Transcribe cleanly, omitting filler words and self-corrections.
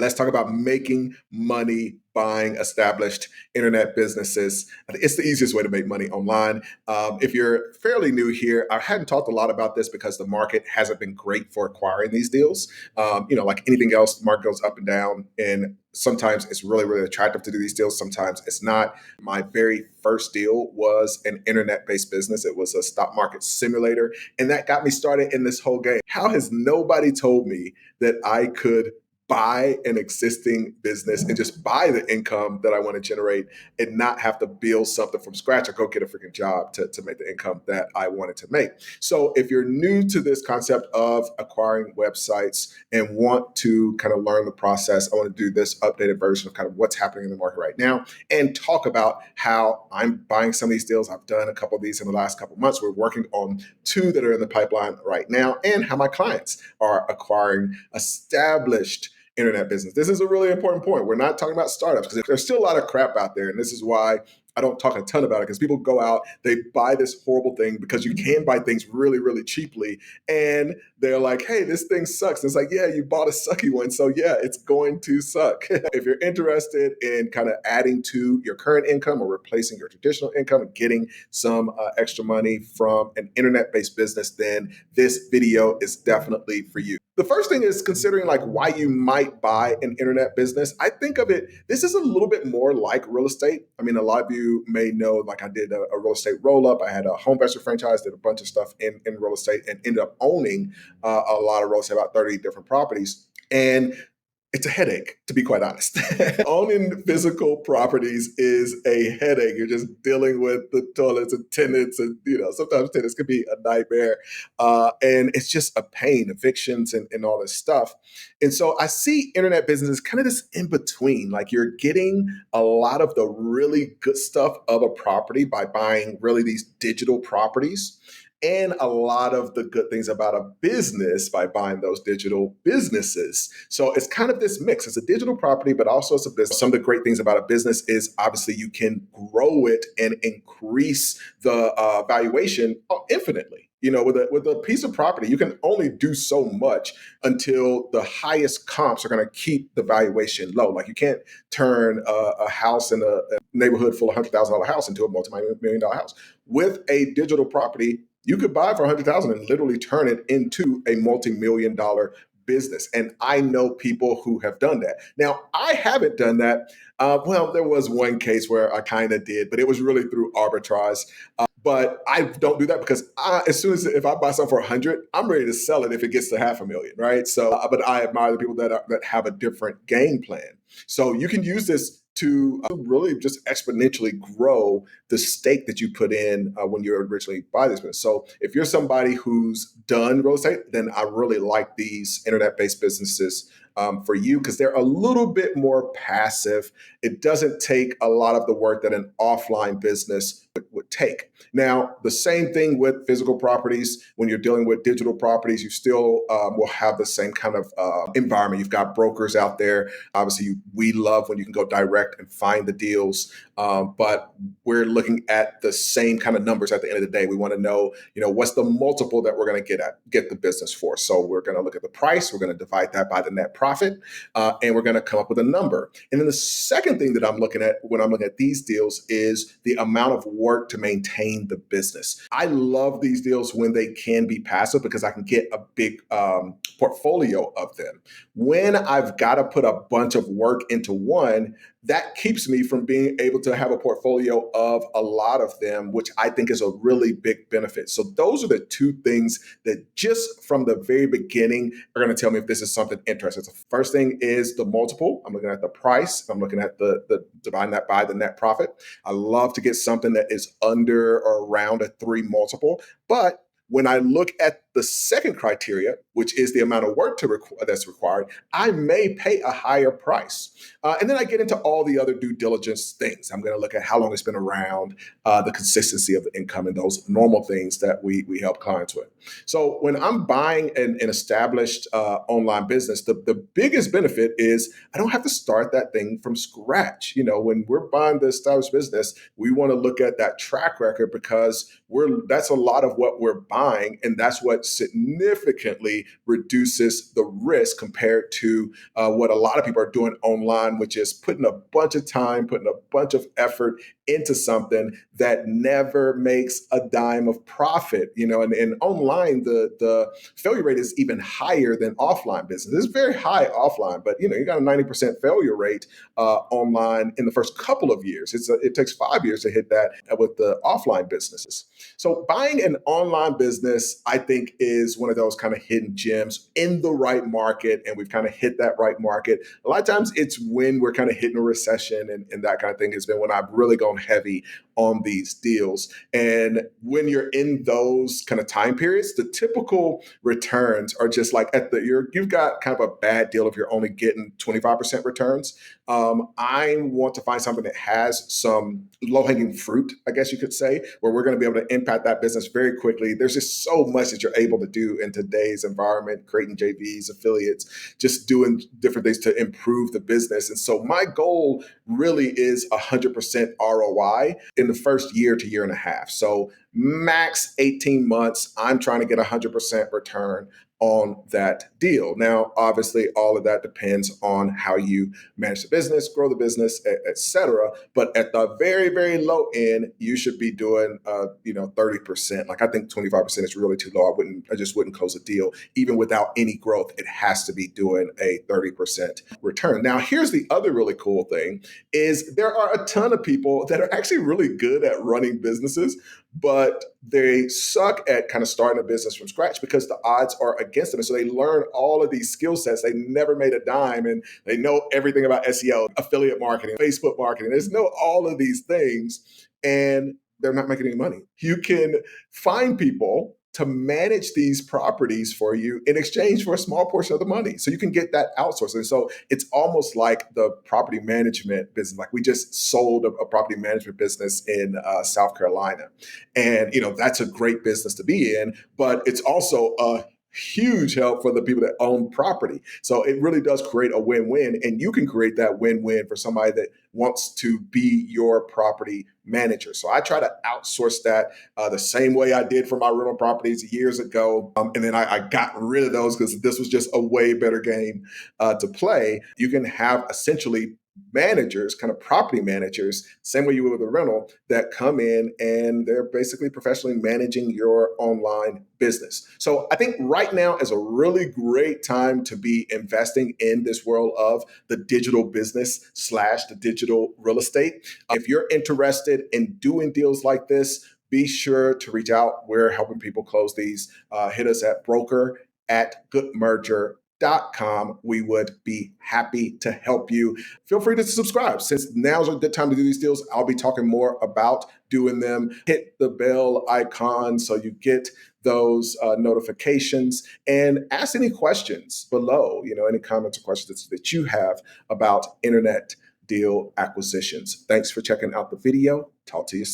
Let's talk about making money buying established internet businesses. It's the easiest way to make money online. If you're fairly new here, I hadn't talked a lot about this because the market hasn't been great for acquiring these deals. Like anything else, the market goes up and down, and sometimes it's really, really attractive to do these deals. Sometimes it's not. My very first deal was an internet-based business. It was a stock market simulator, and that got me started in this whole game. How has nobody told me that I could buy an existing business and just buy the income that I want to generate and not have to build something from scratch or go get a freaking job to make the income that I wanted to make? So if you're new to this concept of acquiring websites and want to kind of learn the process, I want to do this updated version of kind of what's happening in the market right now and talk about how I'm buying some of these deals. I've done a couple of these in the last couple of months. We're working on two that are in the pipeline right now, and how my clients are acquiring established internet business. This is a really important point. We're not talking about startups because there's still a lot of crap out there. And this is why I don't talk a ton about it, because people go out, they buy this horrible thing because you can buy things really, really cheaply. And they're like, hey, this thing sucks. And it's like, yeah, you bought a sucky one. So yeah, it's going to suck. If you're interested in kind of adding to your current income or replacing your traditional income and getting some extra money from an internet-based business, then this video is definitely for you. The first thing is considering like why you might buy an internet business. I think of it, this is a little bit more like real estate. I mean, a lot of you may know, like I did a real estate roll up. I had a home investor franchise, did a bunch of stuff in real estate, and ended up owning a lot of real estate, about 30 different properties. And it's a headache, to be quite honest. Owning physical properties is a headache. You're just dealing with the toilets and tenants, and sometimes tenants can be a nightmare, and it's just a pain, evictions and all this stuff. And so I see internet businesses kind of this in between. Like you're getting a lot of the really good stuff of a property by buying really these digital properties, and a lot of the good things about a business by buying those digital businesses. So it's kind of this mix. It's a digital property, but also it's a business. Some of the great things about a business is obviously you can grow it and increase the valuation infinitely. With a piece of property, you can only do so much until the highest comps are going to keep the valuation low. Like you can't turn a house in a neighborhood full of $100,000 house into a multi-million dollar house. With a digital property, you could buy for 100,000 and literally turn it into a multi-million dollar business. And I know people who have done that. Now, I haven't done that. Well, there was one case where I kind of did, but it was really through arbitrage. But I don't do that because if I buy something for 100, I'm ready to sell it if it gets to 500,000, right? So, but I admire the people that have a different game plan. So you can use this to really just exponentially grow the stake that you put in when you originally buy this business. So if you're somebody who's done real estate, then I really like these internet-based businesses for you because they're a little bit more passive. It doesn't take a lot of the work that an offline business would take. Now, the same thing with physical properties. When you're dealing with digital properties, you still will have the same kind of environment. You've got brokers out there. Obviously, we love when you can go direct and find the deals, but we're looking at the same kind of numbers at the end of the day. We want to know, what's the multiple that we're going to get the business for. So we're going to look at the price. We're going to divide that by the net profit, and we're going to come up with a number. And then the second thing that I'm looking at when I'm looking at these deals is the amount of work to maintain the business. I love these deals when they can be passive because I can get a big portfolio of them. When I've got to put a bunch of work into one, that keeps me from being able to have a portfolio of a lot of them, which I think is a really big benefit. So those are the two things that just from the very beginning are going to tell me if this is something interesting. So the first thing is the multiple. I'm looking at the price. I'm looking at the dividing that by the net profit. I love to get something that is under or around a 3 multiple, but when I look at the second criteria, which is the amount of work that's required, I may pay a higher price. And then I get into all the other due diligence things. I'm going to look at how long it's been around, the consistency of the income, and those normal things that we help clients with. So when I'm buying an established online business, the biggest benefit is I don't have to start that thing from scratch. When we're buying the established business, we want to look at that track record because that's a lot of what we're buying, and that's what but significantly reduces the risk compared to what a lot of people are doing online, which is putting a bunch of time, putting a bunch of effort into something that never makes a dime of profit. And online, the failure rate is even higher than offline business. It's very high offline, but you got a 90% failure rate online in the first couple of years. It takes 5 years to hit that with the offline businesses. So buying an online business, I think, is one of those kind of hidden gems in the right market, and we've kind of hit that right market. A lot of times it's when we're kind of hitting a recession and that kind of thing has been when I've really gone heavy on these deals. And when you're in those kind of time periods, the typical returns are just like you've got kind of a bad deal if you're only getting 25% returns. I want to find something that has some low-hanging fruit, I guess you could say, where we're going to be able to impact that business very quickly. There's just so much that you're able to do in today's environment, creating JVs, affiliates, just doing different things to improve the business. And so my goal really is 100% ROI in the first year to year and a half. So max 18 months, I'm trying to get 100% return on that deal. Now, obviously, all of that depends on how you manage the business, grow the business, et cetera. But at the very, very low end, you should be doing, 30%. Like I think 25% is really too low. I just wouldn't close a deal. Even without any growth, it has to be doing a 30% return. Now, here's the other really cool thing is there are a ton of people that are actually really good at running businesses, but they suck at kind of starting a business from scratch because the odds are against them. And so they learn all of these skill sets. They never made a dime and they know everything about SEO, affiliate marketing, Facebook marketing. They know all of these things and they're not making any money. You can find people to manage these properties for you in exchange for a small portion of the money. So you can get that outsourcing. So it's almost like the property management business. Like we just sold a property management business in South Carolina. And, that's a great business to be in, but it's also a huge help for the people that own property. So it really does create a win-win, and you can create that win-win for somebody that wants to be your property manager. So I try to outsource that the same way I did for my rental properties years ago. And then I got rid of those because this was just a way better game to play. You can have essentially managers, kind of property managers, same way you would with a rental, that come in and they're basically professionally managing your online business. So I think right now is a really great time to be investing in this world of the digital business / the digital real estate. If you're interested in doing deals like this, be sure to reach out. We're helping people close these. Hit us at broker@goodmerger.com. We would be happy to help you. Feel free to subscribe. Since now's a good time to do these deals, I'll be talking more about doing them. Hit the bell icon so you get those notifications and ask any questions below, any comments or questions that you have about internet deal acquisitions. Thanks for checking out the video. Talk to you soon.